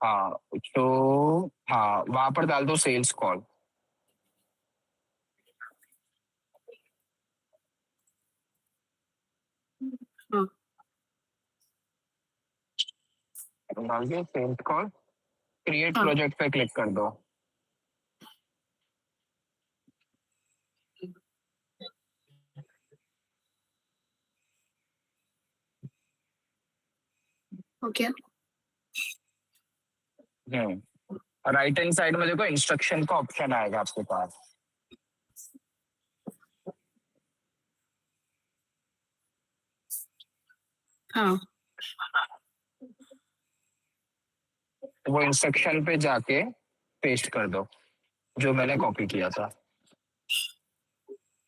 हाँ तो हाँ वहां पर डाल दो सेल्स कॉल। हाँ डाल के सेल्स कॉल, क्रिएट हाँ प्रोजेक्ट पे क्लिक कर दो। ओके राइट हैंड साइड में देखो इंस्ट्रक्शन का ऑप्शन आएगा आपके पास। हाँ वो इंस्ट्रक्शन पे जाके पेस्ट कर दो जो मैंने कॉपी किया था।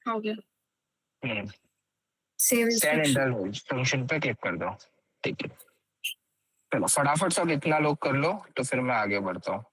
ओके हम्म सेव सेंड इंस्ट्रक्शन। इंस्ट्रक्शन पे क्लिक कर दो। ठीक है, चलो फटाफट सब इतना लोग कर लो तो फिर मैं आगे बढ़ता हूँ।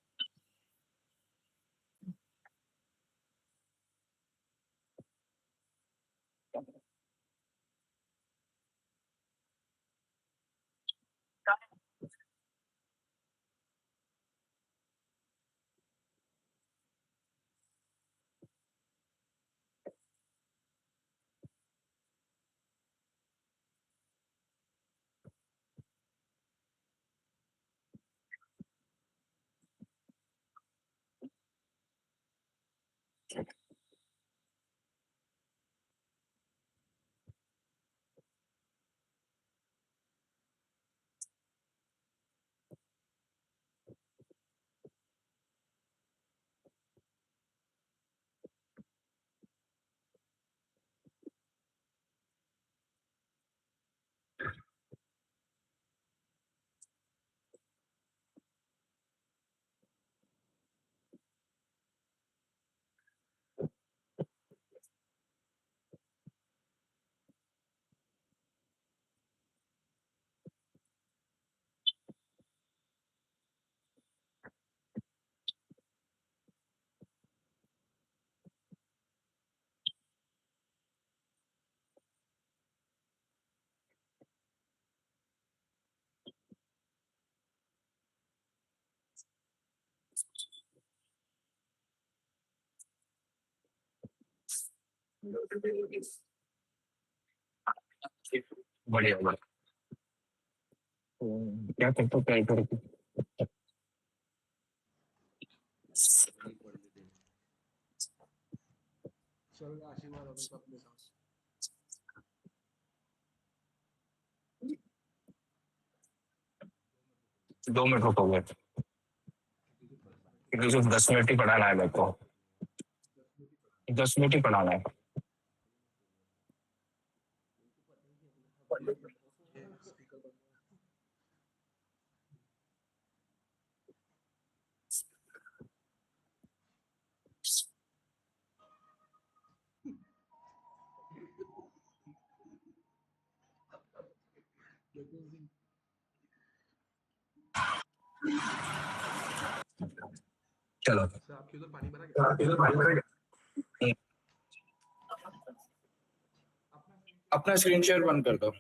बढ़िया बढ़िया। क्या करते हो ट्राई करके। चल आशीर्वाद अभी अपने साथ 2 मिनट रुकोगे क्योंकि सिर्फ 10 मिनट ही पढ़ाना है मेरे को। 10 मिनट ही पढ़ाना है। स्पीकर बंद चलो आपके उधर पानी भरा गया? अपना स्क्रीन शेयर बंद कर दो।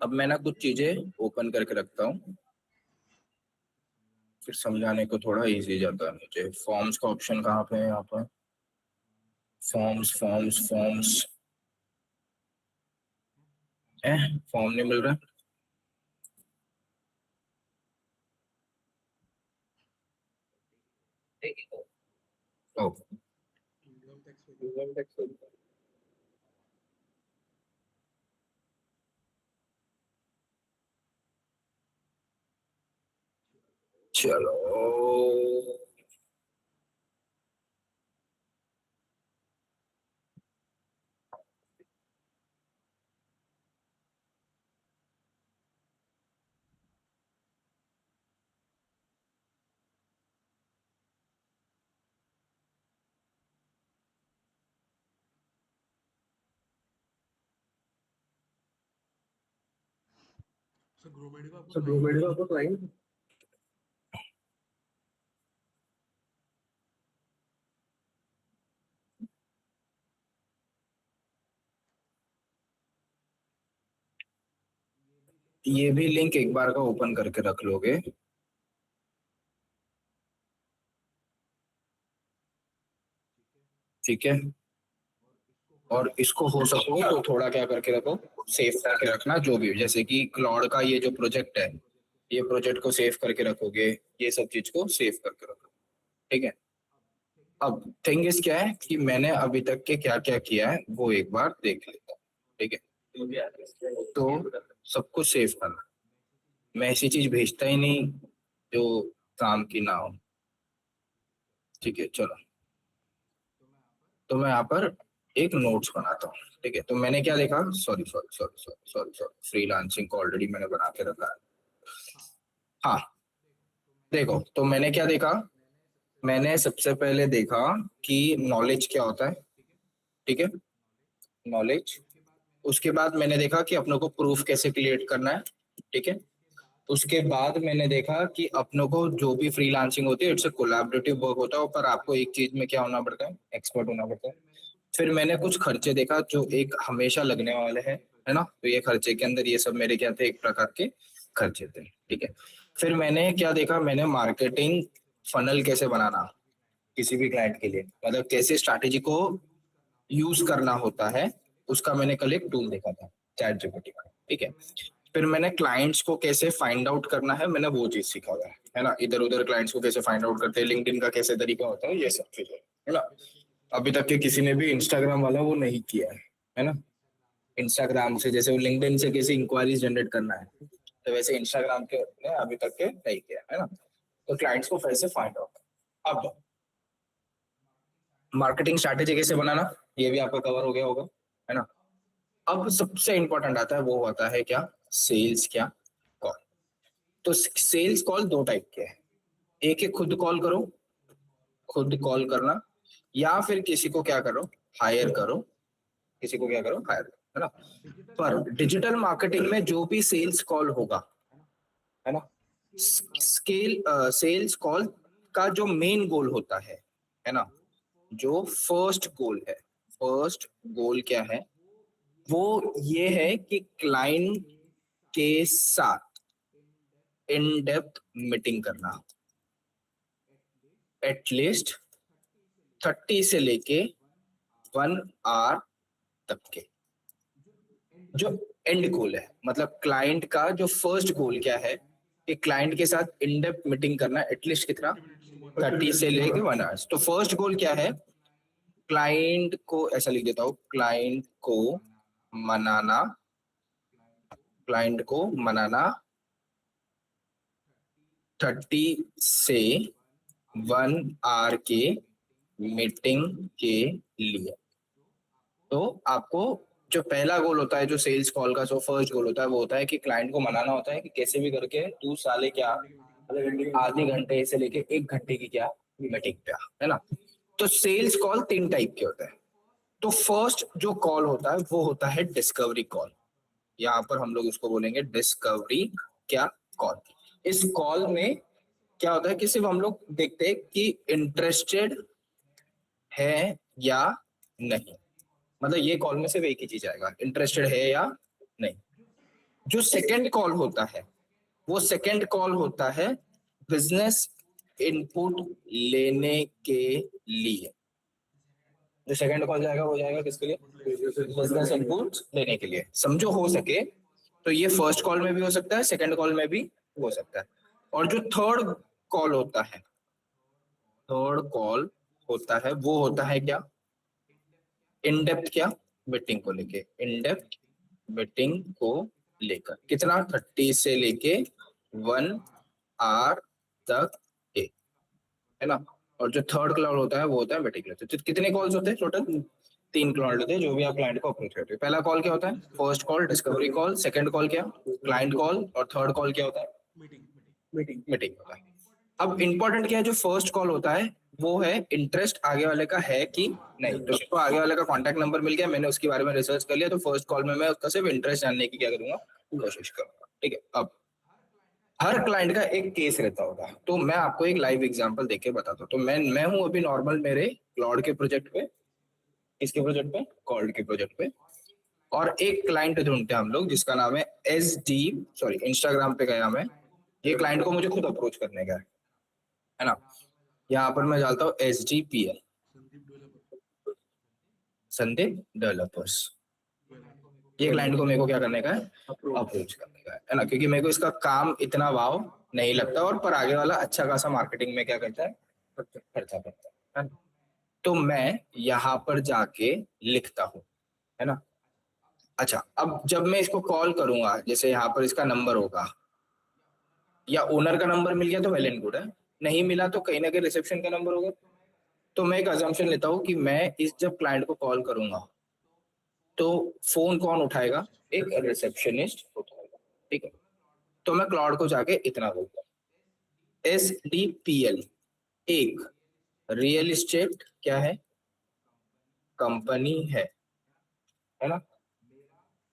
अब मैं ना कुछ चीजें ओपन करके रखता हूँ, फिर समझाने को थोड़ा इजी जाता है मुझे। फॉर्म्स का ऑप्शन कहाँ पे है? यहाँ पर फॉर्म्स फॉर्म्स फॉर्म्स है, फॉर्म नहीं मिल रहा। ओ चलो सर ग्रोमेडी का आपको सब तो दो आई मिनट आपको तो आएंगे। ये भी लिंक एक बार का ओपन करके रख लोगे। ठीक है, और इसको हो सको तो थोड़ा क्या करके रखो, सेव करके रखना। जो भी जैसे कि क्लाउड का ये जो प्रोजेक्ट है, ये प्रोजेक्ट को सेव करके रखोगे, ये सब चीज को सेव करके रखो। ठीक है, अब थिंग इज क्या है कि मैंने अभी तक के क्या क्या किया है वो एक बार देख लेता हूँ। ठीक है, तो सब कुछ सेव करना। मैं ऐसी चीज भेजता ही नहीं जो काम की ना हो। ठीक है, चलो, तो मैं यहाँ पर एक नोट्स बनाता हूँ। ठीक है, तो मैंने क्या देखा, sorry sorry sorry sorry sorry sorry, freelancing को ऑलरेडी मैंने बना के रखा है। हाँ, देखो, तो मैंने क्या देखा, मैंने सबसे पहले देखा कि नॉलेज क्या होता है। ठीक है, नॉलेज। उसके बाद मैंने देखा कि अपनों को प्रूफ कैसे क्रिएट करना है। ठीक है, उसके बाद मैंने देखा कि अपनों को जो भी फ्रीलांसिंग होती है इट्स कोलैबोरेटिव वर्क होता है, पर आपको एक चीज में क्या होना पड़ता है, एक्सपर्ट होना पड़ता है। फिर मैंने कुछ खर्चे देखा जो एक हमेशा लगने वाले हैं, है ना। तो ये खर्चे के अंदर ये सब मेरे क्या थे, एक प्रकार के खर्चे थे। ठीक है, फिर मैंने क्या देखा, मैंने मार्केटिंग फनल कैसे बनाना किसी भी क्लाइंट के लिए, मतलब कैसे स्ट्रैटेजी को यूज करना होता है, उसका मैंने कल एक टूल देखा था, चैट जीपीटी का। ठीक है, फिर मैंने क्लाइंट्स को कैसे फाइंड आउट करना है, मैंने वो चीज सीखा हुआ है ना। इधर उधर क्लाइंट्स को कैसे फाइंड आउट करते हैं, लिंक्डइन का कैसे तरीका होता है, ये सब चीजें, है ना। अभी तक के किसी ने भी इंस्टाग्राम वाला वो नहीं किया है ना। इंस्टाग्राम से जैसे वो लिंक्डइन से कैसे इंक्वायरीज जनरेट करना है, तो वैसे इंस्टाग्राम के ने अभी तक के नहीं किया है ना। तो क्लाइंट्स को कैसे फाइंड आउट, अब मार्केटिंग स्ट्रैटेजी कैसे बनाना, ये भी आपका कवर हो गया होगा, है ना। अब सबसे इंपॉर्टेंट आता है, वो आता है क्या, सेल्स क्या कॉल। तो सेल्स कॉल दो टाइप के हैं, एक है खुद कॉल करो, खुद कॉल करना, या फिर किसी को क्या करो, हायर करो, किसी को क्या करो, हायर करो, है ना। पर डिजिटल मार्केटिंग में जो भी सेल्स कॉल होगा, है ना, सेल्स कॉल का जो मेन गोल होता है ना, जो फर्स्ट गोल है, फर्स्ट गोल क्या है, वो ये है कि क्लाइंट के साथ इन डेप्थ मीटिंग करना, एटलीस्ट 30 से लेके 1 आवर तक के। जो एंड गोल है, मतलब क्लाइंट का जो फर्स्ट गोल क्या है कि क्लाइंट के साथ इन डेप्थ मीटिंग करना, एटलीस्ट कितना, 30 से लेके 1 आवर। तो फर्स्ट गोल क्या है, क्लाइंट को, ऐसा लिख देता हूँ, क्लाइंट को मनाना, क्लाइंट को मनाना 30 से 1 आवर के मीटिंग के लिए। तो आपको जो पहला गोल होता है, जो सेल्स कॉल का जो फर्स्ट गोल होता है, वो होता है कि क्लाइंट को मनाना होता है कि कैसे भी करके तू साले क्या आधे घंटे से लेके 1 घंटे की क्या मीटिंग पे आ, है ना। तो सेल्स कॉल 3 टाइप के होते हैं। तो फर्स्ट जो कॉल होता है वो होता है डिस्कवरी कॉल, यहाँ पर हम लोग उसको बोलेंगे डिस्कवरी क्या कॉल। इस कॉल में क्या होता है कि सिर्फ हम लोग देखते हैं कि इंटरेस्टेड है या नहीं, मतलब ये कॉल में सिर्फ एक ही चीज आएगा, इंटरेस्टेड है या नहीं। जो सेकंड कॉल होता है, वो सेकंड कॉल होता है बिजनेस इनपुट लेने के लिए। जो सेकंड कॉल जाएगा वो जाएगा किसके लिए, बिजनेस इनपुट लेने के लिए। समझो, हो सके तो ये फर्स्ट कॉल में भी हो सकता है, सेकंड कॉल में भी हो सकता है। और जो थर्ड कॉल होता है, थर्ड कॉल होता है वो होता है क्या, इन डेप्थ क्या मीटिंग को लेके, इन डेप्थ मीटिंग को लेकर, कितना, 30 से लेके 1 आवर तक के, है ना। और जो थर्ड कॉल होता है वो होता है मीटिंग लेते। तो कितने कॉल्स होते हैं टोटल, 3 कॉल होते हैं जो भी आप क्लाइंट को अप्रोच करते हैं। पहला कॉल क्या होता है, first call discovery call, second call क्या, क्लाइंट कॉल, और थर्ड कॉल क्या होता है, मीटिंग मीटिंग मीटिंग होता है। अब इंपॉर्टेंट क्या है, जो फर्स्ट कॉल होता है वो है इंटरेस्ट आगे वाले का है कि नहीं। तो उसको आगे वाले का कांटेक्ट नंबर मिल गया, मैंने उसके बारे में रिसर्च कर लिया, तो फर्स्ट कॉल में मैं उसका सिर्फ इंटरेस्ट जानने की क्या करूंगा, कोशिश करूंगा। ठीक है, अब हर क्लाइंट का एक केस रहता होगा, तो मैं आपको एक लाइव एग्जांपल देके बताता हूँ। तो मैं हूँ अभी नॉर्मल मेरे क्लाउड के प्रोजेक्ट पे, किसके प्रोजेक्ट पे, कॉल्ड के प्रोजेक्ट पे। और एक क्लाइंट ढूंढते हैं हम लोग जिसका नाम है इंस्टाग्राम पे गया मैं, ये क्लाइंट को मुझे खुद अप्रोच करने का है ना। यहाँ पर मैं डालता हूँ SDPL, संदीप डेवलपर्स। ये क्लाइंट को मेरे को क्या करने का है, अप्रोच करने का है ना, क्योंकि मेरे को इसका काम इतना वाव नहीं लगता, और पर आगे वाला अच्छा खासा मार्केटिंग में क्या करता है, खर्चा करता है ना। तो मैं यहाँ पर जाके लिखता हूँ, है ना। अच्छा, अब जब मैं इसको कॉल करूंगा, जैसे यहाँ पर इसका नंबर होगा, या ओनर का नंबर मिल गया तो वेल एंड गुड है, नहीं मिला तो कहीं ना कहीं रिसेप्शन का नंबर होगा। तो मैं एक अजम्पशन लेता हूँ कि मैं इस जब क्लाइंट को कॉल करूंगा तो फोन कौन उठाएगा, एक रिसेप्शनिस्ट उठाएगा, ठीक है। तो मैं क्लाउड को जाके इतना बोलता हूँ, SDPL एक रियल एस्टेट क्या है, कंपनी है ना।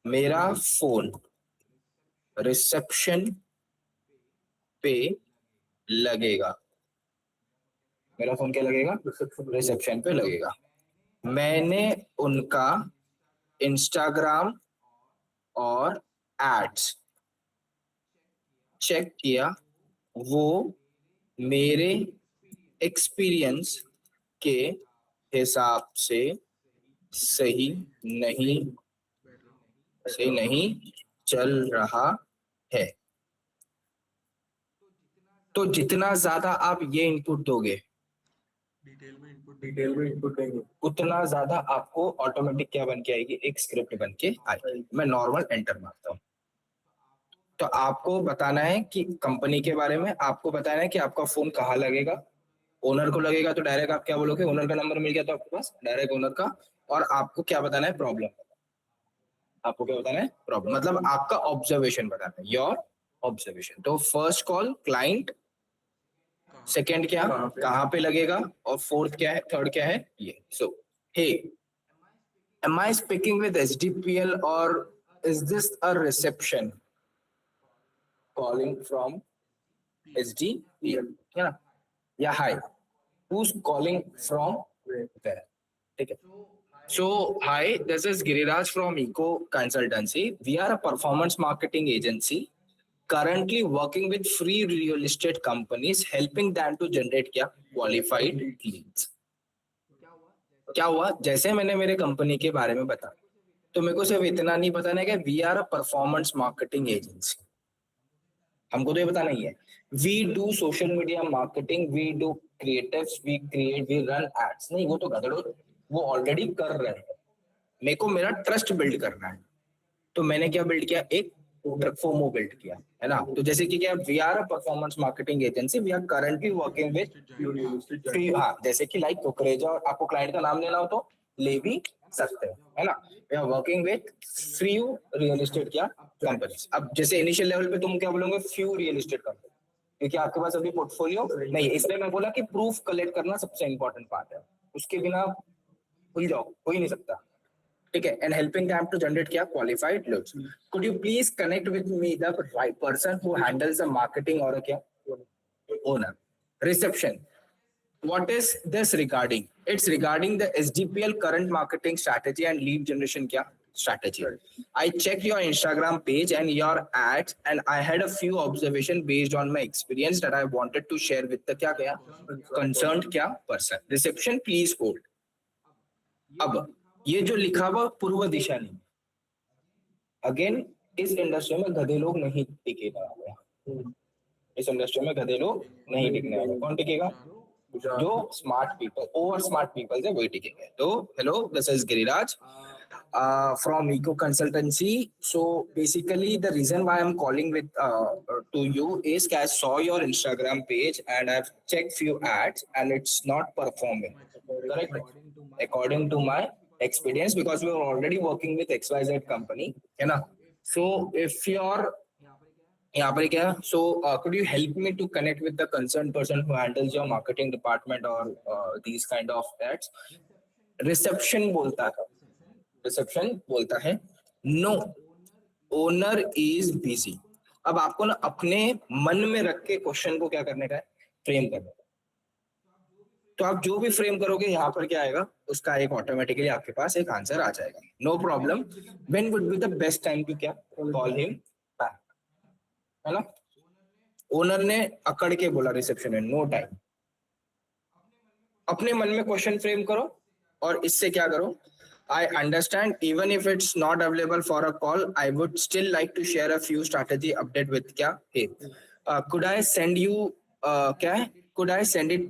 मेरा फोन रिसेप्शन पे लगेगा, मेरा फोन क्या लगेगा, रिसेप्शन पे लगेगा। मैंने उनका इंस्टाग्राम और एड्स चेक किया, वो मेरे एक्सपीरियंस के हिसाब से सही नहीं चल रहा है। तो जितना ज्यादा आप ये इनपुट दोगे, डिटेल में इनपुट देंगे, उतना ज्यादा आपको ऑटोमेटिक क्या बन के आएगी, एक स्क्रिप्ट बन के आएगी। मैं नॉर्मल एंटर मारता हूँ। तो आपको बताना है कि कंपनी के बारे में, आपको बताना है कि आपका फोन कहाँ लगेगा। ओनर को लगेगा तो डायरेक्ट आप क्या बोलोगे, ओनर का नंबर मिल गया तो आपके पास डायरेक्ट ओनर का। और आपको क्या बताना है, प्रॉब्लम, आपको क्या बताना है, प्रॉब्लम, मतलब आपका ऑब्जर्वेशन बताना है, योर ऑब्जर्वेशन। तो फर्स्ट कॉल क्लाइंट, सेकंड क्या, कहाँ पे लगेगा, और फोर्थ क्या है, थर्ड क्या है, ये। सो हे, am I speaking with SDPL or is this a reception calling from SDPL, है ना, या हाय, who's calling from where, ठीक है। So, hi, this is Giriraj from Eco Consultancy. We are a performance marketing agency currently working with free real estate companies, helping them to generate क्या, qualified leads. क्या हुआ, जैसे मैंने मेरे company के बारे में बताया, तो मेरे को सिर्फ इतना नहीं बताना है कि we are a performance marketing agency, हमको तो ये बताना ही है। We do social media marketing, we do creatives, we create, we run ads, नहीं वो तो गधड़ो, वो ऑलरेडी कर रहे हैं। मेरे को मेरा ट्रस्ट बिल्ड करना है, तो मैंने क्या बिल्ड किया, एक फोमो बिल्ड किया, है ना। तो जैसे कि क्या, we are a performance marketing agency, we are currently working with, हाँ, जैसे कि लाइक कुकरेजा, आपको क्लाइंट का नाम लेना हो तो ले भी सकते हो, है ना। We are working with few real estate क्या, कंपनीज। अब जैसे इनिशियल लेवल पे तुम क्या बोलोगे, फ्यू रियल एस्टेट कंपनी, क्योंकि आपके पास अभी पोर्टफोलियो नहीं, इसलिए मैं बोला कि प्रूफ कलेक्ट करना सबसे इंपॉर्टेंट पार्ट है, उसके बिना भूल जाओ, हो ही नहीं सकता, ठीक है। And helping them to generate क्या, qualified leads. Could you please connect with me the right person who handles the marketing और क्या, owner, reception. What is this regarding? It's regarding the SDPL current marketing strategy and lead generation क्या, strategy. I checked your Instagram page and your ads and I had a few observation based on my experience that I wanted to share with the क्या concerned क्या person. Reception, please hold. अब ये जो लिखा हुआ पूर्व दिशा नहीं, again इस इंडस्ट्री में गधे लोग नहीं टिकेगा, इस इंडस्ट्री में गधे लोग नहीं टिकने वाले, कौन टिकेगा, जो smart people, over smart people है वही टिकेंगे। तो hello, this is Giriraj from Eco Consultancy. So basically the reason why I'm calling with to you is I saw your Instagram page and I've checked few ads and it's not performing, correct, according to my experience, because we are already working with XYZ company, है ना। So if you're यहाँ पर क्या, so could you help me to connect with the concerned person who handles your marketing department or these kind of ads. Reception बोलता है, reception बोलता है no, owner is busy. अब आपको ना अपने मन में रख के क्वेश्चन को क्या करने का है, फ्रेम करने का। तो आप जो भी फ्रेम करोगे यहाँ पर क्या आएगा, उसका एक ऑटोमेटिकली आपके पास एक आंसर आ जाएगा. No problem. When would be the best time to क्या कॉल हिम बैक, है ना. ओनर ने अकड़ के बोला रिसेप्शन में नो टाइम. अपने मन में क्वेश्चन फ्रेम करो और इससे क्या करो. I understand even if it's not available for a call, I would still like to share a few strategy update with क्या. Hey, could I send you क्या है? Could I send it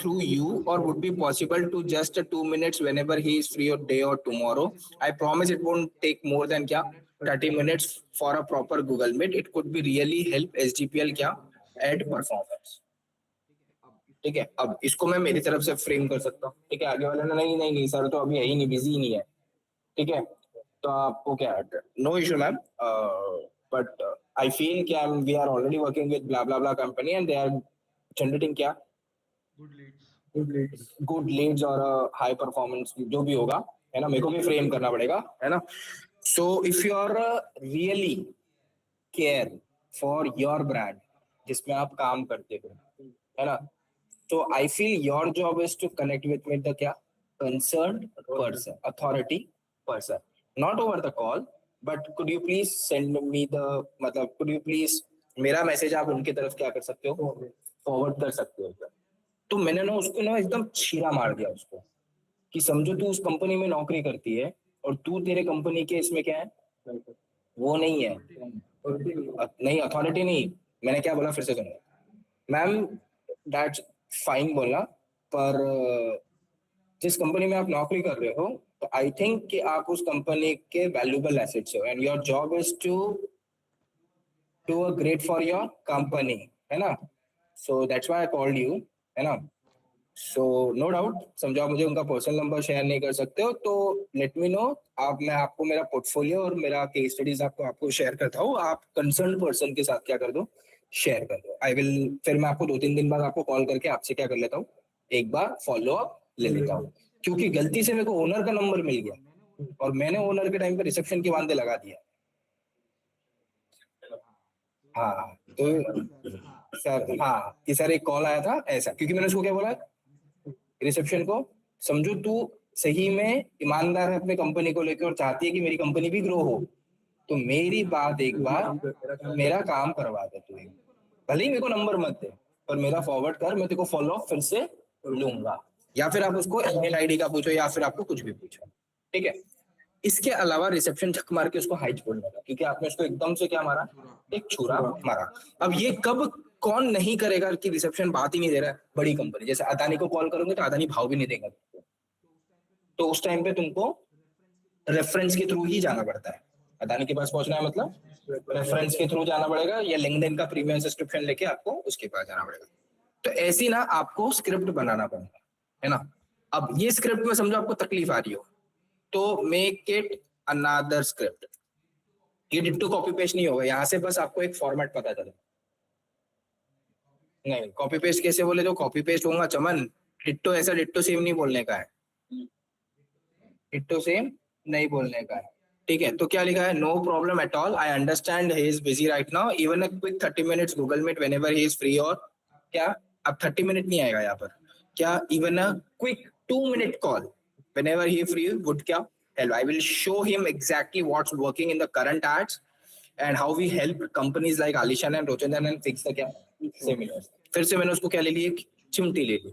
through you or would be possible to just 2 minutes whenever he is free or day or tomorrow? I promise it won't take more than क्या 30 minutes for a proper Google Meet. It could be really help SGPL क्या add performance. ठीक है. अब इसको मैं मेरी तरफ से फ्रेम कर सकता हूँ. ठीक है. आगे वाला ना नहीं नहीं नहीं सर तो अभी है ही नहीं, बिजी नहीं है. ठीक है. तो आपको क्या no issue ma'am, but I feel कि we are already working with blah blah blah company and they are generating क्या गुड लीड्स और हाई परफॉर्मेंस जो भी होगा, है ना. मेरे को भी फ्रेम करना पड़ेगा, है ना. So if you are really care for your brand जिसमें आप काम करते हो, है ना. So I feel your job is to connect with the क्या concerned person, authority person, not over the call, but could you please send me the मतलब could you please मेरा मैसेज आप उनकी तरफ क्या कर सकते हो, फॉरवर्ड कर सकते हो. तो मैंने ना उसको ना एकदम छीरा मार दिया उसको कि समझो तू उस कंपनी में नौकरी करती है और तू तेरे कंपनी के इसमें क्या है, वो नहीं है. नहीं अथॉरिटी नहीं. मैंने क्या बोला फिर से सुनो मैम. दैट्स फाइन बोला, पर जिस कंपनी में आप नौकरी कर रहे हो तो आई थिंक कि आप उस कंपनी के वैल्यूएबल एसेट्स हो and your job is to do a great for your company, है ना. So that's why I called you, है ना. सो नो डाउट समझो आप मुझे उनका पर्सनल नंबर शेयर नहीं कर सकते हो तो लेट मी नो. आप मैं आपको मेरा पोर्टफोलियो और मेरा केस स्टडीज आपको शेयर करता हूँ. आप कंसर्न पर्सन के साथ क्या कर दो, शेयर कर दो. आई विल फिर मैं आपको 2-3 दिन बाद आपको कॉल करके आपसे क्या कर लेता हूँ, एक बार फॉलो अप ले लेता हूँ. क्योंकि गलती से मेरे को ओनर का नंबर मिल गया और मैंने ओनर के टाइम पे रिसेप्शन के वादे लगा दिया. हाँ तो सर हाँ कि सर एक कॉल आया था ऐसा, क्योंकि मैंने उसको क्या बोला रिसेप्शन को, समझो तू सही में ईमानदार है अपने कंपनी को लेकर और चाहती है कि मेरी कंपनी भी ग्रो हो, तो मेरी बात एक बार मेरा काम करवा दे तू. भले ही मेरे को नंबर मत दे पर मेरा फॉरवर्ड कर, मैं तेरे को फॉलो अप फिर से लूंगा. या फिर आप उसको ईमेल आईडी का पूछो या फिर आपको कुछ भी पूछो. ठीक है. इसके अलावा रिसेप्शन झक मार के उसको हाइट बोलने का, क्योंकि आपने उसको एकदम से क्या मारा, एक छुरा मारा. अब ये कब कौन नहीं करेगा कि रिसेप्शन बात ही नहीं दे रहा है. बड़ी कंपनी जैसे अदानी को कॉल करोगे तो अदानी भाव भी नहीं देगा. तो उस टाइम पे तुमको रेफरेंस के थ्रू ही जाना पड़ता है. अदानी के पास पहुंचना है मतलब रेफरेंस के थ्रू जाना पड़ेगा या लिंक्डइन का प्रीमियम सब्सक्रिप्शन लेके आपको उसके पास जाना पड़ेगा. तो ऐसी ना आपको स्क्रिप्ट बनाना पड़ेगा, है ना. अब ये स्क्रिप्ट में समझो आपको तकलीफ आ रही हो तो मेक इट अनदर स्क्रिप्ट. ये डिट्टो कॉपी पेस्ट नहीं होगा. यहाँ से बस आपको एक फॉर्मेट पता चले. नहीं कॉपी पेस्ट कैसे बोले तो कॉपी पेस्ट होगा चमन. डिट्टो ऐसा डिट्टो सेम नहीं बोलने का है. डिट्टो सेम नहीं बोलने का है. ठीक है. तो क्या लिखा है, no problem at all, I understand he is busy right now, even a quick 30 minutes Google Meet whenever he is free. और क्या अब 30 मिनट नहीं आएगा यहाँ पर, क्या even a quick 2 minute call whenever he free would क्या help. I will show him exactly what's working in the current ads and how we help companies like Alishan and Rochandan and fix the क्या seminars. फिर से मैंने उसको क्या ले ली, एक चिमटी ले ली.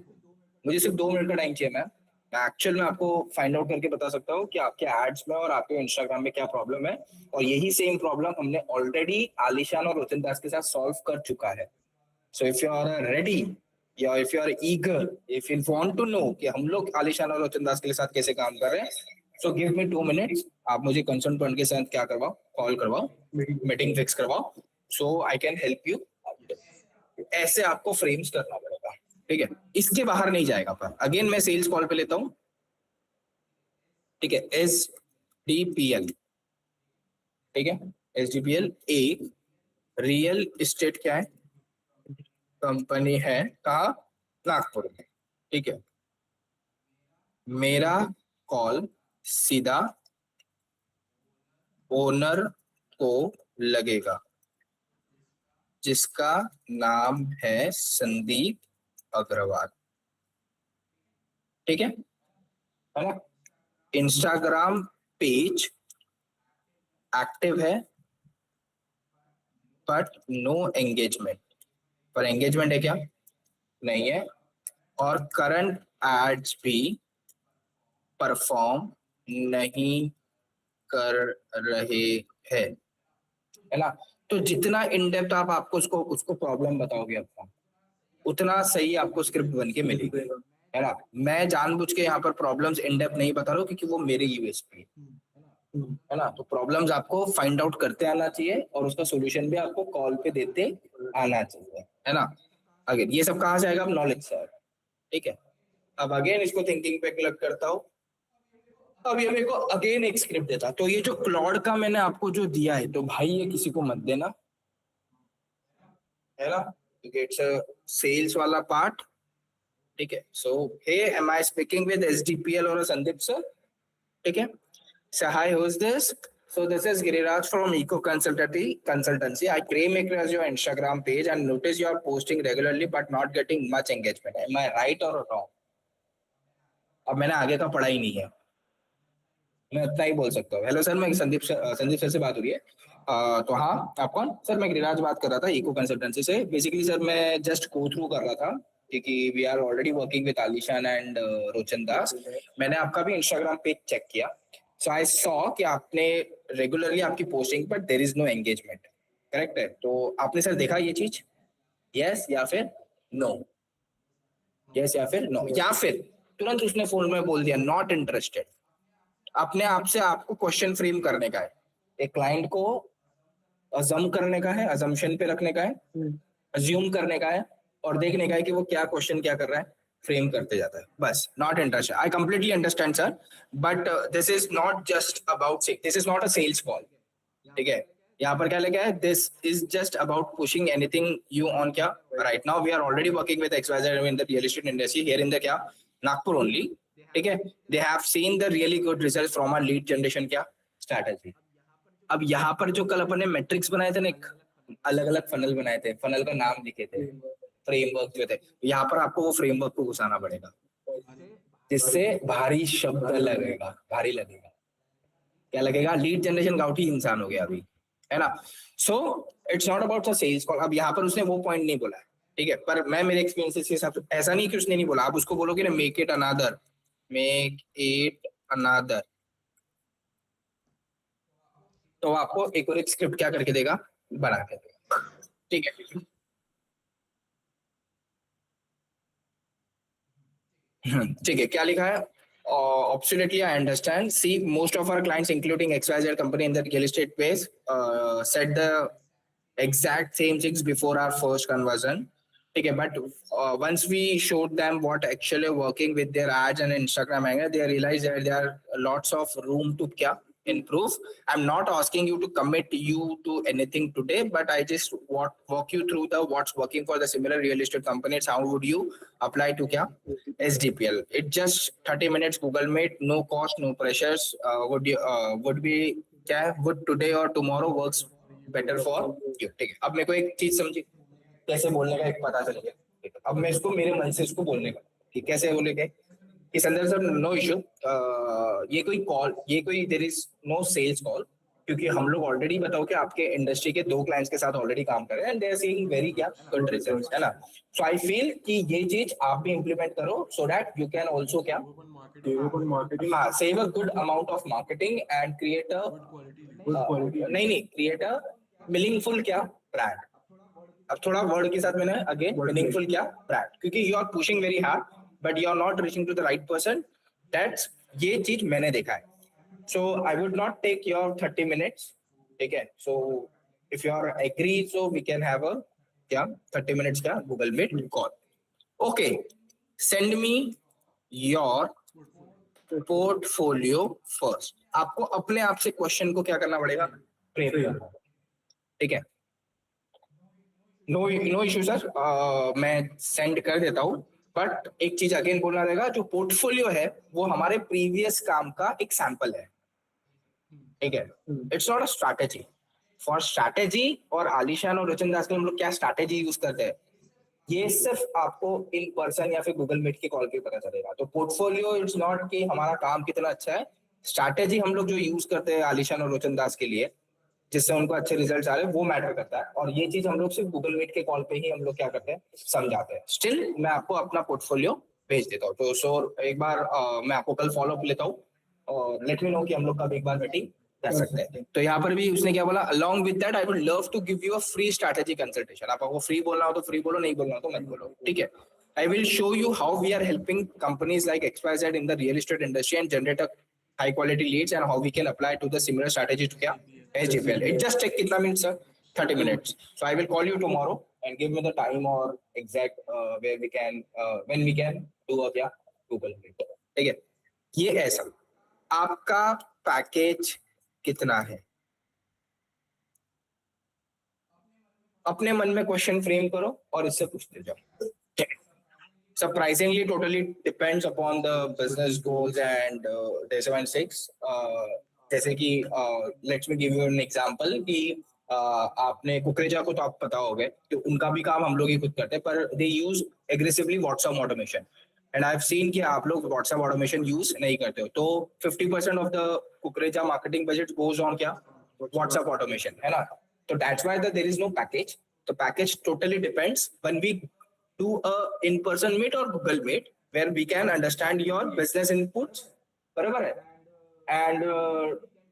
मुझे सिर्फ 2 मिनट का टाइम चाहिए. मैं एक्चुअल में आपको फाइंड आउट करके बता सकता हूँ कि आपके एड्स में और आपके इंस्टाग्राम में क्या प्रॉब्लम है. और यही सेम प्रॉब्लम हमने ऑलरेडी आलिशान और रोचन दास के साथ सॉल्व कर चुका है. So if you are ready या if you are eager, if you want to know कि हम लोग आलिशान और रोचन दास के साथ कैसे काम कर रहे हैं, सो गिव मी 2 मिनट्स. आप मुझे कंसर्न पॉइंट के साथ क्या करवाओ, कॉल करवाओ, मीटिंग फिक्स करवाओ, सो आई कैन हेल्प यू. ऐसे आपको फ्रेम्स करना पड़ेगा. ठीक है. इसके बाहर नहीं जाएगा. पर अगेन मैं सेल्स कॉल पे लेता हूं. ठीक है. SDPL. ठीक है. SDPL एक रियल एस्टेट क्या है, कंपनी है, कहाँ, नागपुर में. ठीक है. मेरा कॉल सीधा ओनर को लगेगा जिसका नाम है संदीप अग्रवाल. ठीक है ना? इंस्टाग्राम पेज एक्टिव है बट नो एंगेजमेंट, पर एंगेजमेंट है क्या? नहीं है। और करंट एड्स भी परफॉर्म नहीं कर रहे हैं, है ना? तो जितना इन डेप्थ आप आपको उसको प्रॉब्लम बताओगे अपना, उतना सही आपको स्क्रिप्ट बन के मिलेगी, है ना? मैं जानबूझ के यहाँ पर प्रॉब्लम्स इन डेप्थ नहीं बता रहा हूँ क्योंकि वो मेरे यूएसपी है ना? तो प्रॉब्लम्स आपको फाइंड आउट करते आना चाहिए और उसका सोल्यूशन भी आपको कॉल पे देते आना चाहिए, है ना? अगेन ये सब कहाँ से आएगा? नॉलेज से आएगा, ठीक है? अब अगेन इसको थिंकिंग पे क्लिक करता हूँ। अब ये मेरे को अगेन एक स्क्रिप्ट देता, तो ये जो क्लॉड का मैंने आपको जो दिया है, तो भाई ये किसी को मत देना, है ना? क्योंकि इट्स अ सेल्स वाला पार्ट, ठीक है? सो हे एम आई स्पीकिंग विद एसडीपीएल और संदीप सर, ठीक है? So hi, who's this? So this is Giriraj from Eco Consultancy. I came across your Instagram page and notice you are posting regularly but not getting much engagement. Am I right or wrong? अब मैंने आगे का पढ़ा ही नहीं है, मैं इतना ही बोल सकता हूँ। हेलो सर, मैं संदीप सर से बात हो रही है। तो हाँ, आप कौन? सर मैं गिरिराज बात कर रहा था इको कंसल्टेंसी से। बेसिकली सर मैं जस्ट गो थ्रू कर रहा था क्योंकि we are already working with Alishan and Rochan Das. मैंने आपका भी इंस्टाग्राम पेज चेक किया, सो आई सॉ कि आपने रेगुलरली आपकी पोस्टिंग पर there is no engagement, correct है? तो आपने सर देखा ये चीज? यस या फिर नो? यस या फिर नो? या फिर तुरंत उसने फोन में बोल दिया नॉट इंटरेस्टेड? अपने आप से आपको क्वेश्चन फ्रेम करने का है, एक क्लाइंट को अजम करने का है, अजम्पशन पे रखने का है, अज्यूम करने का है और देखने का है कि वो क्या क्वेश्चन क्या कर रहा है, फ्रेम करते जाता है, बस। Not interested, I completely understand sir, but this is not just about, this is not a sales call, ठीक है? यहाँ पर क्या लिखा है? This is just about pushing anything you on क्या? Right now we are already working with XYZ in the real estate industry here in the क्या, Nagpur only, ठीक है? They have seen the really good results from our lead generation क्या strategy. अब यहाँ पर जो कल अपन ने मैट्रिक्स बनाए थे ना, एक अलग अलग फनल बनाए थे, फनल का नाम लिखे थे, फ्रेमवर्क जो थे, यहाँ पर आपको वो फ्रेमवर्क को घुसाना पड़ेगा जिससे भारी शब्द लगेगा, भारी लगेगा। क्या लगेगा? लीड जनरेशन गाउठी इंसान हो गया अभी, है ना? So it's not about the sales call. अब यहाँ पर उसने वो पॉइंट नहीं बोला है, ठीक है? पर मैं मेरे एक्सपीरियंस के हिसाब से ऐसा नहीं कि उसने नहीं बोला, आप उसको बोलोगे ना make it another, make it another, तो आपको एक और एक स्क्रिप्ट क्या करके देगा? बना के देगा, ठीक है? ठीक है, क्या लिखा है? Absolutely, I understand. See, most of our clients, including XYZ company in the real estate space, said the exact same things before our first conversion. Okay, but once we showed them what actually working with their ads and Instagram angle, they realized that there are lots of room to kya improve. I'm not asking you to commit you to anything today, but I just walk you through the what's working for the similar real estate companies. How would you apply to kya SDPL? It just 30 minutes Google Meet, no cost, no pressures. Would be क्या would today or tomorrow works better for you? ठीक है, अब मेरे को एक चीज समझी, कैसे बोलने का एक पता चल गया। अब मैं इसको मेरे मन से इसको बोलने का कि कैसे बोलेंगे कि संदर्भ सर नो इशू, ये कोई कॉल, ये कोई there is no sales call, क्योंकि हम लोग ऑलरेडी बताओ कि आपके इंडस्ट्री के 2 क्लाइंट्स के साथ ऑलरेडी काम कर रहे हैं and they are seeing very क्या गुड रिजल्ट्स, है ना? सो आई फील कि ये चीज आप भी इंप्लीमेंट करो so that you can also क्या हाँ save a good amount of marketing and create a नहीं क्रिएट अ मीनिंगफुल क्या ब्रांड। अब थोड़ा वर्ड के साथ मैंने अगेन मीनिंगफुल क्या ब्रांड, क्योंकि you are pushing very hard but you are not reaching to the right person, that's ये चीज मैंने देखा है। So I would not take your 30 minutes, ठीक है? So if you are agree so we can have a क्या 30 minutes का Google Meet call. Okay, send me your portfolio first. आपको अपने आप से क्वेश्चन को क्या करना पड़ेगा? फ्रेम करना, ठीक है? नो इशू सर, मैं सेंड कर देता हूँ, बट एक चीज अगेन बोलना रहेगा, जो पोर्टफोलियो है वो हमारे प्रीवियस काम का एक सैंपल है, ठीक है? It's not a strategy. For strategy और आलिशान और रोचन दास के हम लोग क्या स्ट्रैटेजी यूज करते हैं, ये सिर्फ आपको इन पर्सन या फिर गूगल मीट की कॉल पे पता चलेगा। तो पोर्टफोलियो इट्स नॉट कि हमारा काम कितना अच्छा है, स्ट्रैटेजी हम लोग जो यूज करते हैं आलिशान और रोचन दास के लिए, जिससे उनको अच्छे रिजल्ट आ रहे हैं, वो मैटर करता है। और ये चीज हम लोग सिर्फ गूगल मीट के कॉल पे ही हम लोग क्या करते हैं, समझाते हैं। स्टिल मैं आपको अपना पोर्टफोलियो भेज देता हूँ। तो सो एक बार मैं आपको कल फॉलो अप लेता हूँ और लेट मी नो कि हम लोग कब एक बार मीटिंग कर सकते हैं। तो यहाँ पर भी उसने क्या बोला, along with that I would love to give you a free strategy consultation. आपको फ्री बोलना हो तो फ्री बोलो, नहीं बोलना हो तो मत बोलो, ठीक है। I will show you how we are helping companies like XYZ in the real estate industry and generate a high quality leads and how we can apply to the similar strategy to क्या SGPL. It just take कितना minutes sir? 30 minutes. So I will call you tomorrow and give me the time or exact where we can when we can do a क्या Google Meet. ठीक है, ये ऐसा आपका package कितना है, अपने मन में क्वेश्चन फ्रेम करो और इससे पूछते जाओ। Surprisingly, totally depends upon the business goals and day 7-6. जैसे कि let's me give you an example कि आपने कुकरेजा को तो आप पता होगा कि उनका भी काम हम लोग ही खुद करते हैं, पर they use aggressively WhatsApp automation and I have seen कि आप लोग व्हाट्सएप ऑटोमेशन यूज नहीं करते हो। तो 50% of the Kukreja marketing budget goes on क्या, व्हाट्सएप ऑटोमेशन, है ना। तो that's why there is no package. तो package totally depends when we do a in-person meet or Google Meet where we can understand your business inputs, बराबर है, and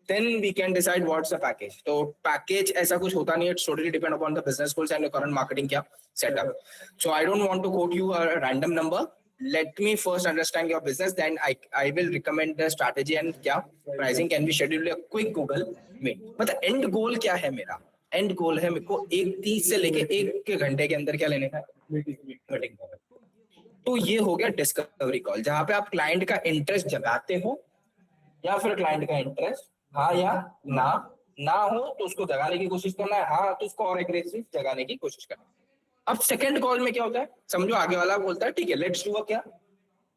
then we can decide what's the package. तो package ऐसा कुछ होता नहीं है, it's totally depend upon the business goals and your current marketing क्या setup. So I don't want to quote you a random number. Let me first understand your business, then I will recommend the strategy and क्या pricing. Can we schedule a quick Google Meet? मतलब end goal क्या है मेरा? And गोल है मेरे को 1:30 से लेके 1 घंटे के अंदर क्या लेने का, मीटिंग। तो ये हो गया डिस्कवरी कॉल, जहां पे आप क्लाइंट का इंटरेस्ट जगाते हो या फिर क्लाइंट का इंटरेस्ट हाँ या ना, ना हो तो उसको जगाने की कोशिश करना है, हाँ तो उसको और एग्रेसिव जगाने की कोशिश करना है। अब सेकंड कॉल में क्या होता है, समझो आगे वाला बोलता है ठीक है लेट्स डू क्या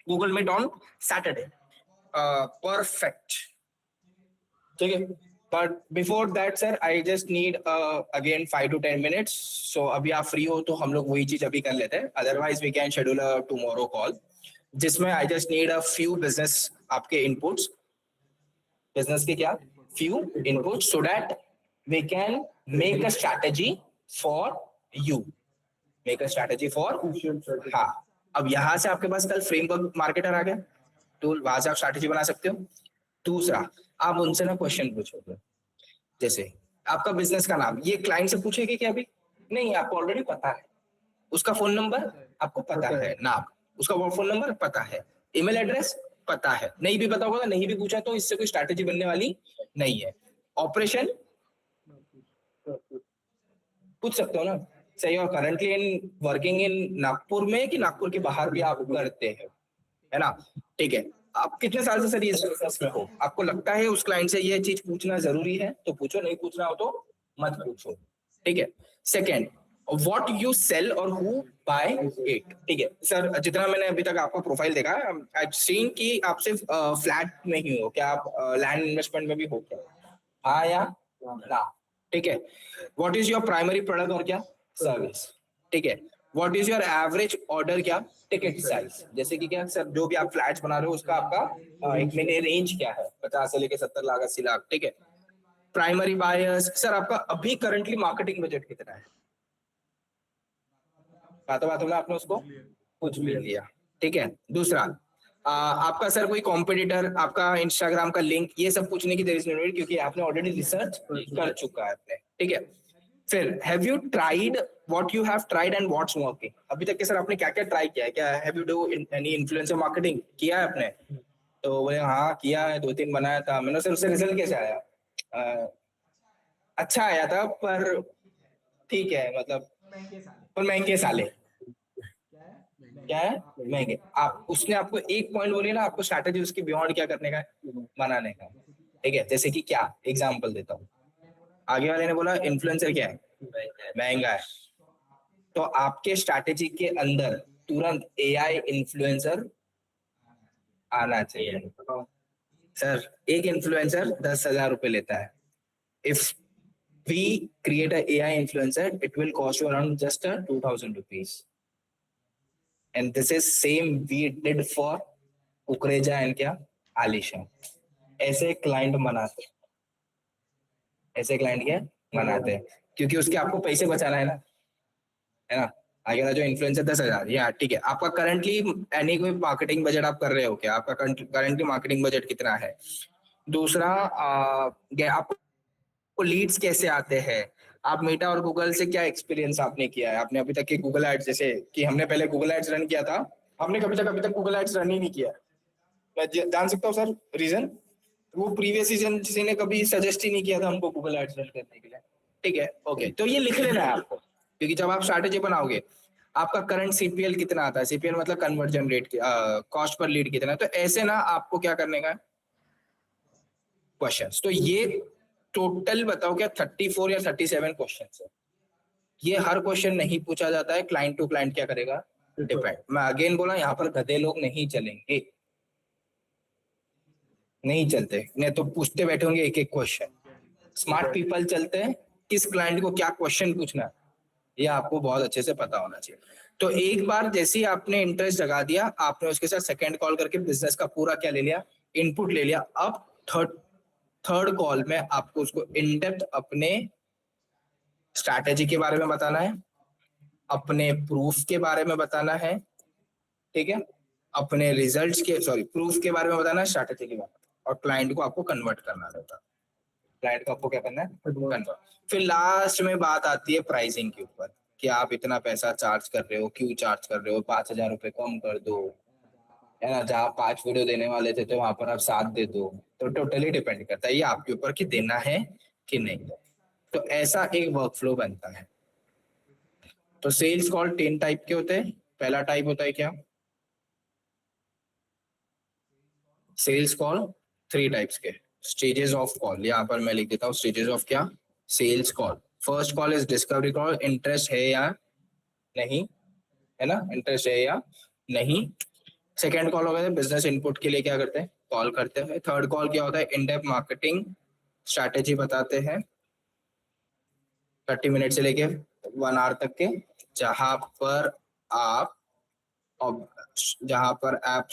Google Meet on Saturday, perfect, ठीक है। But before that, sir, I just need again 5 to 10 minutes. So अभी आप फ्री हो तो हम लोग वही चीज अभी कर लेते हैं। Otherwise, we can schedule a tomorrow call, जिसमें I just need a few business आपके inputs, business के क्या few inputs, so that we can make a strategy for you. Make a strategy for हाँ। अब यहाँ से आपके पास कल फ्रेमवर्क मार्केटर आ गया, तो वहां से आप स्ट्रैटेजी बना सकते हो। दूसरा, आप उनसे ना क्वेश्चन पूछोगे, जैसे आपका बिजनेस का नाम, ये क्लाइंट से पूछेगी कि अभी नहीं, आपको ऑलरेडी पता है, उसका फोन नंबर आपको पता है, नाम उसका फोन नंबर पता है, ईमेल एड्रेस पता है, नहीं भी पता होगा, नहीं भी पूछा तो इससे कोई स्ट्रैटेजी बनने वाली नहीं है। ऑपरेशन पूछ सकते हो ना, सही हो currently in working in Nagpur में कि नागपुर के बाहर भी आप करते हैं, है ना, ठीक है। आप कितने साल से सर इस बिजनेस में हो, आपको लगता है उस क्लाइंट से ये चीज पूछना जरूरी है तो पूछो, नहीं पूछना हो तो मत पूछो, ठीक है। सेकंड, व्हाट यू सेल और हु बाय इट, ठीक है। सर जितना मैंने अभी तक आपका प्रोफाइल देखा है, आई सीन कि आप सिर्फ फ्लैट में ही हो, क्या आप लैंड इन्वेस्टमेंट में भी हो क्या, हाँ या ना, ठीक है। What is your primary product और क्या सर्विस, ठीक है। What is your average order क्या टिकट साइज, जैसे कि क्या सर जो भी आप फ्लैट्स बना रहे हो उसका आपका एक महीने रेंज क्या है, 50 से लेके 70 लाख 80 लाख, ठीक है। प्राइमरी बायर्स, सर आपका अभी करंटली मार्केटिंग बजट कितना है, बातों में आपने उसको पूछ भी लिया, ठीक है। दूसरा, आपका सर कोई कॉम्पिटिटर, आपका इंस्टाग्राम का लिंक, ये सब पूछने की देर इज नो नीड क्योंकि आपने ऑलरेडी रिसर्च कर चुका है आपने, ठीक है। फिर have you tried what you have tried and what's working, अभी तक के सर आपने क्या क्या ट्राई किया है, क्या have you do any influencer marketing किया है आपने, तो बोले हाँ किया है, 2-3 बनाया था मैंने, सर उससे रिजल्ट कैसे आया, अच्छा आया था पर ठीक है, मतलब पर महंगे साले, क्या है महंगे। आप उसने आपको एक पॉइंट बोली ना, आपको स्ट्रैटेजी उसकी बियॉन्ड क्या करने का है, बनाने का, ठीक है। जैसे कि क्या एग्जांपल देता हूँ, आगे वाले ने बोला इन्फ्लुएंसर क्या है, महंगा है, तो आपके स्ट्रैटेजी के अंदर तुरंत एआई इन्फ्लुएंसर आना चाहिए। सर एक इन्फ्लुएंसर 10,000 रुपए लेता है, if we create a AI influencer it will cost you around just 2,000 rupees, and this is same we did for Kukreja and क्या आलिशान। ऐसे क्लाइंट बनाते, ऐसे क्लाइंट क्या बनाते हैं, क्योंकि उसके आपको पैसे बचाना है ना। आगे जो इन्फ्लुएंसर 10,000, या ठीक है, आपका करंटली एनी कोई मार्केटिंग बजट आप कर रहे हो क्या, आपका करंटली मार्केटिंग बजट कितना है। दूसरा आपको लीड्स कैसे आते हैं, आप मेटा और गूगल से क्या एक्सपीरियंस आपने किया है, आपने अभी तक के गूगल एड्स, जैसे कि हमने पहले गूगल एड्स रन किया था, हमने अभी तक गूगल एड्स रन ही नहीं किया। मैं जान सकता हूँ सर रीजन, वो प्रीवियस सीजन किसी ने कभी सजेस्ट ही नहीं किया था हमको गूगल एड्स रन करने के लिए। ठीक है, ओके, तो ये लिख लेना है आपको, क्योंकि जब आप स्ट्रैटेजी बनाओगे, आपका करंट सीपीएल कितना आता है, सीपीएल मतलब conversion rate, cost per lead कितना है, तो ऐसे ना आपको क्या करने का क्वेश्चंस, तो ये टोटल बताओ क्या 34 या 37 क्वेश्चंस है। ये हर क्वेश्चन नहीं पूछा जाता है, क्लाइंट टू क्लाइंट क्या करेगा डिपेंड। मैं अगेन बोला, यहाँ पर गधे लोग नहीं चलेंगे, नहीं चलते, नहीं तो पूछते बैठे होंगे एक एक क्वेश्चन। स्मार्ट पीपल चलते हैं, किस क्लाइंट को क्या क्वेश्चन पूछना है, ये आपको बहुत अच्छे से पता होना चाहिए। तो एक बार जैसे ही आपने इंटरेस्ट जगा दिया, आपने उसके साथ सेकंड कॉल करके बिजनेस का पूरा क्या ले लिया, इनपुट ले लिया। अब थर्ड कॉल में आपको उसको इन डेप्थ अपने स्ट्रैटेजी के बारे में बताना है, अपने प्रूफ के बारे में बताना है, ठीक है, अपने रिजल्ट्स के, सॉरी, प्रूफ के बारे में बताना है, स्ट्रैटेजी के बारे में, और क्लाइंट को आपको कन्वर्ट करना रहता है। क्लाइंट को आपको क्या करना है, कन्वर्ट। फिर लास्ट में बात आती है प्राइसिंग के ऊपर, कि आप इतना पैसा चार्ज कर रहे हो, क्यों चार्ज कर रहे हो, 5,000 रुपए कम कर दो, है ना, जहाँ 5 वीडियो देने वाले थे तो वहां पर आप 7 दे दो। तो टोटली डिपेंड करता है ये आपके ऊपर कि देना है कि नहीं। तो ऐसा एक वर्कफ्लो बनता है। तो सेल्स कॉल 10 टाइप के होते हैं। पहला टाइप होता है क्या, सेल्स कॉल 3 टाइप्स के, स्टेजेस ऑफ कॉल, यहाँ पर मैं लिख देता हूँ स्टेजेस ऑफ क्या, sales call. First call is discovery call, interest है या नहीं, है ना, इंटरेस्ट है या नहीं। सेकेंड कॉल हो गया बिजनेस इनपुट के लिए क्या करते हैं, कॉल करते हैं। थर्ड कॉल क्या होता है, इन डेप्थ मार्केटिंग स्ट्रैटेजी बताते हैं, 30 मिनट से लेके 1 आवर तक के, जहां पर आप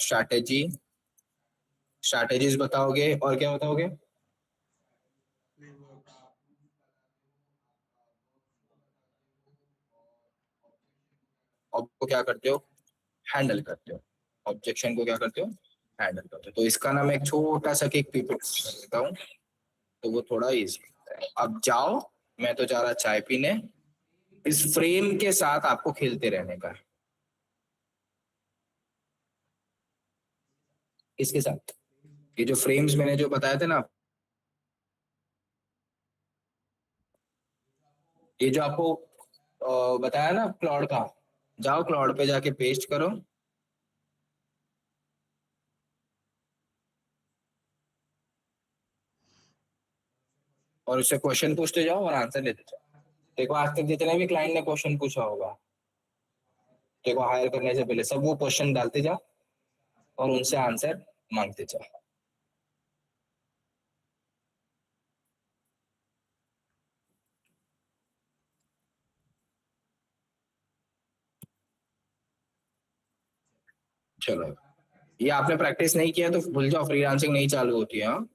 स्ट्रैटेजीज बताओगे, और क्या बताओगे, Frameworks. आपको क्या करते हो, हैंडल करते हो, ऑब्जेक्शन को क्या करते हो, हैंडल करते हो। तो इसका ना मैं एक छोटा सा केक पीपीटी देता हूँ, तो वो थोड़ा इजी होता है। अब जाओ, मैं तो जा रहा चाय पीने, इस फ्रेम के साथ आपको खेलते रहने का है। इसके साथ ये जो फ्रेम्स मैंने जो बताए थे ना, ये जो आपको बताया ना क्लाउड का, जाओ क्लाउड पे जाके पेस्ट करो, और उससे क्वेश्चन पूछते जाओ और आंसर देते जाओ। देखो आज तक जितने भी क्लाइंट ने क्वेश्चन पूछा होगा, देखो हायर करने से पहले सब वो क्वेश्चन डालते जाओ और उनसे आंसर मांगते जाओ। चलो, ये आपने प्रैक्टिस नहीं किया तो भूल जाओ, फ्रीलांसिंग नहीं चालू होती है। हाँ,